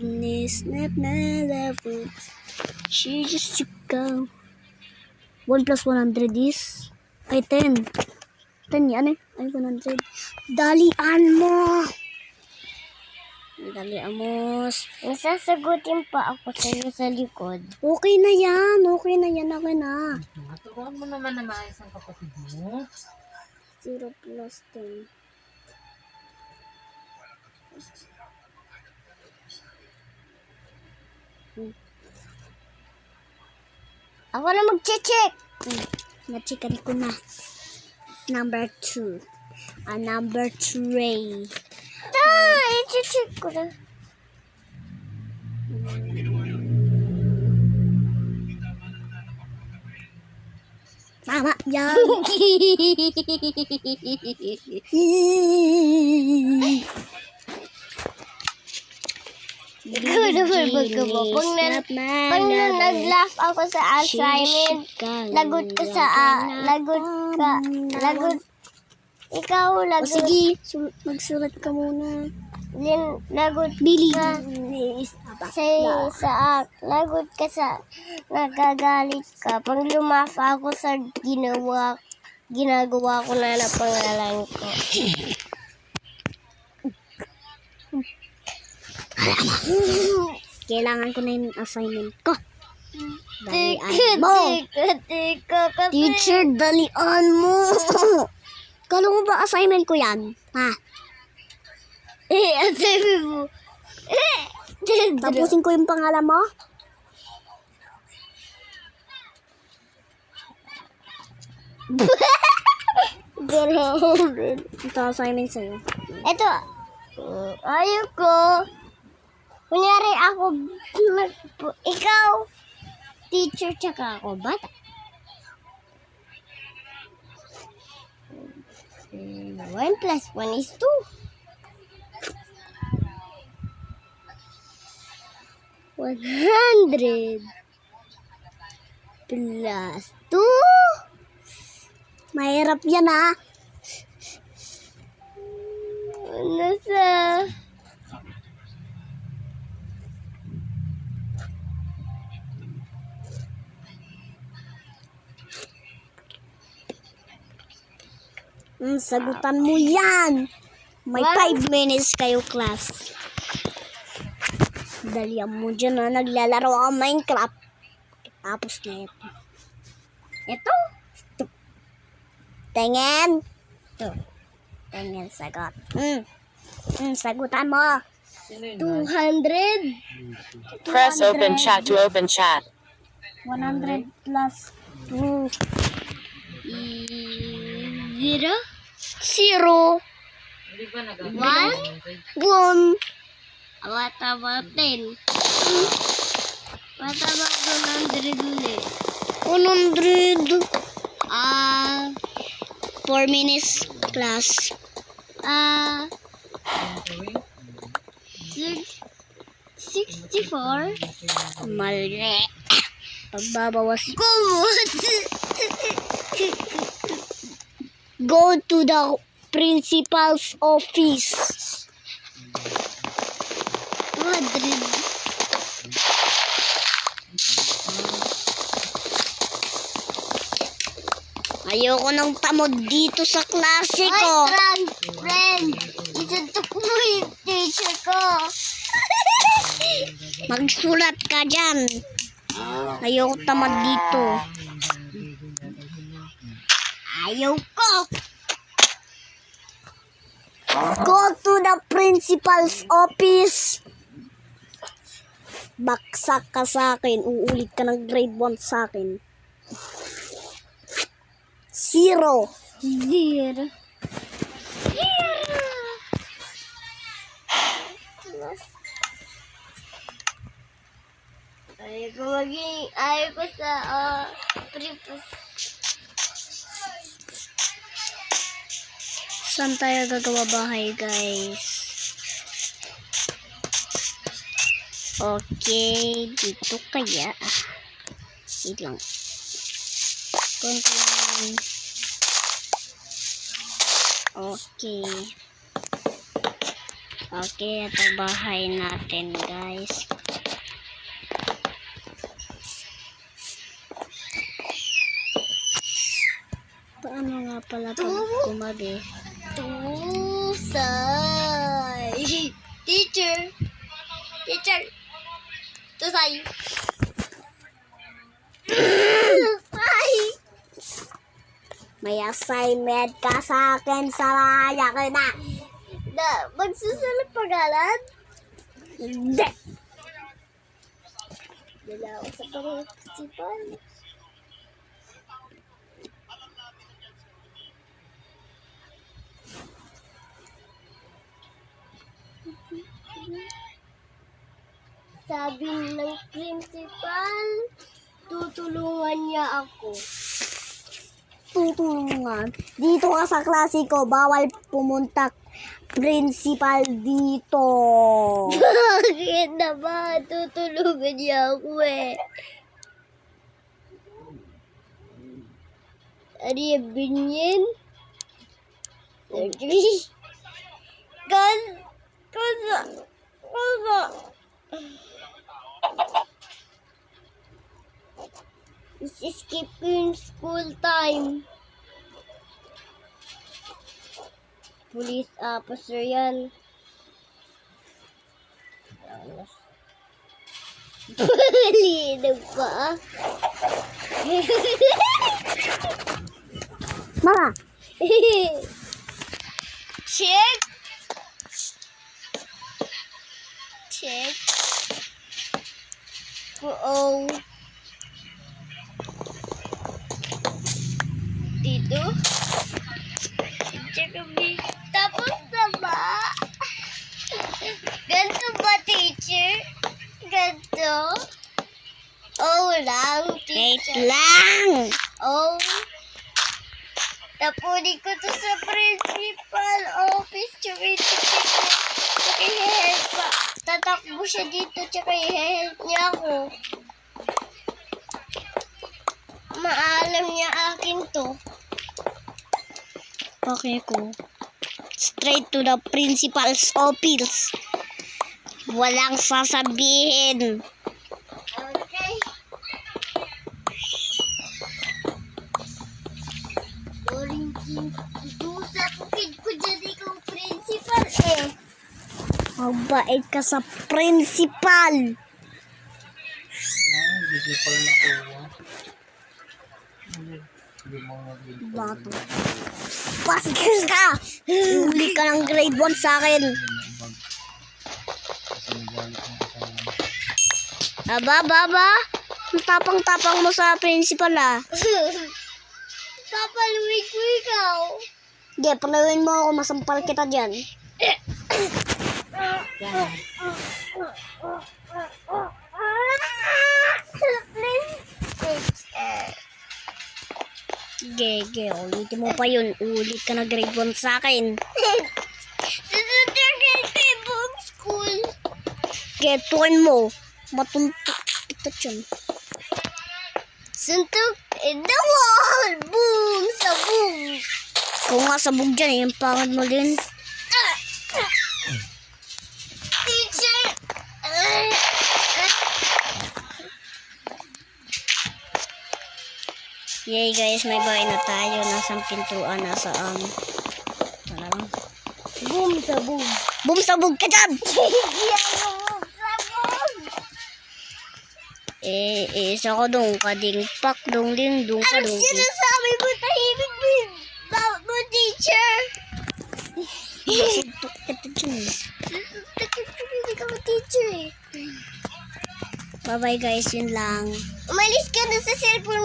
Not my level. She just to go. 1 plus 100 is? Ay, 10. 10 yan eh. Ay, 100. Dalian mo! Dalian mo. Sasagutin pa ako sa iyo sa likod. Okay na yan. Okay na yan. Okay na. Maturuan mo naman na maayos ang kapatid mo. 0 plus 10. Ako na mag-check. Na-checkan ko na. Number 2. Number 3. I-check ko na. Tama yan. Ikaw naman magkabo. Pag nag-laugh ako sa assignment, lagot ka sa, ikaw O lagot. sige, magsulat ka muna. Lagot Billy. ka lagot ka sa, nagagalit ka. Pag lumafa ako sa ginagawa ko na pangalan ko. Kailangan ko na yung assignment ko. Dalian mo. Teacher, dalian mo. Kala mo ba assignment ko yan? Ha? Assignment mo. Tapusin ko yung pangalan mo? Ito assignment sa'yo. Ito. Ayoko. Kunyari ako, ikaw, teacher, tsaka ako, bata. 1 plus 1 is 2. 100 plus 2. Mahirap yan ha. Nasa... Sagutan mo yan. May 5 minutes kayo, class. Dalian mo dyan na naglalaro ang Minecraft. Tapos na ito. Ito. Tingin. Ito. Tingin, sagot. Sagutan mo. 200. Press open chat to open chat. 100 plus 2. 0. 0. Hindi ba 1. nagagawa? 1. What about 10? What about 100 ulit? 100. 4 4 minutes, class. 64. Mali. Pagbabawas. Go to the principal's office. 200. Ayoko nang tamod dito sa klase ko. Friend, isuntok mo yung teacher ko. Magsulat ka dyan. Ayoko tamad dito. Ayoko. Go to the principal's office. Baksak ka sa akin. Uulit ka ng grade 1 sa akin. 0. 0. Ayaw ko sa previous. Saan tayo gagawa bahay, guys? Okay, dito kaya. Wait lang. Konti lang. Okay. Okay, ito bahay natin, guys. Paano nga pala pag kumabi? Tusay. Teacher. Teacher. Tusay. Tusay. May assignment ka sa akin sa maya ko na. Magsusulat pangalan? Hindi. Wala ako sa principal. Sabi ng principal, tutulungan niya ako. Tutulungan. Dito ka sa klase ko, bawal pumunta principal dito. Bakit naman? Tutulungan niya ako eh. Ano yung binyin? Surgery? Kaza. Skip yung school time. Police officer yan. Lino pa. Mama, Check. Check. Oo. Dito. Check kami. Tapos na ba? Ganto ba, teacher? Ganto? Oh, lang, wait teacher. lang. Oh. Tapunin ko to sa principal office. Tsaka i-help pa. Tatakbo siya dito. Tsaka i-help niya ako. Maalam niya akin to. Okay ko. Straight to the principal's office. Walang sasabihin. Okay. Orinkin, tutusa ko kid ko dyan ikaw principal eh. Mabait ka sa principal. Bato. Bastos ka! Uli ka ng grade 1 sa akin. Baba. Ang tapang-tapang mo sa principal ah. Papaluin ko ikaw. Sige, paluin mo ako. Masampal kita dyan. Sige, ulitin mo pa yun. Ulit ka na grade 1 sa akin. Susunod ka buong school. Getuin mo. Matuntok kita dyan. Suntok in the wall. Boom! Sa boom. Kung nga sabog dyan, yung pangad mo din. Teacher. Yay guys, may bahay na tayo. Nasang pintuan, nasaan. Tara lang. Boom sa boom. Bumsabog ka dyan! Hindi ako boom sa boom. Isa ko dong kading pak dong ding dong ka Ano dong. sinasabi mo tahimik mo, teacher? Suntok kita dyan. Hindi ka teacher eh. Bye bye guys, yun lang. Umalis ka na sa cellphone mo.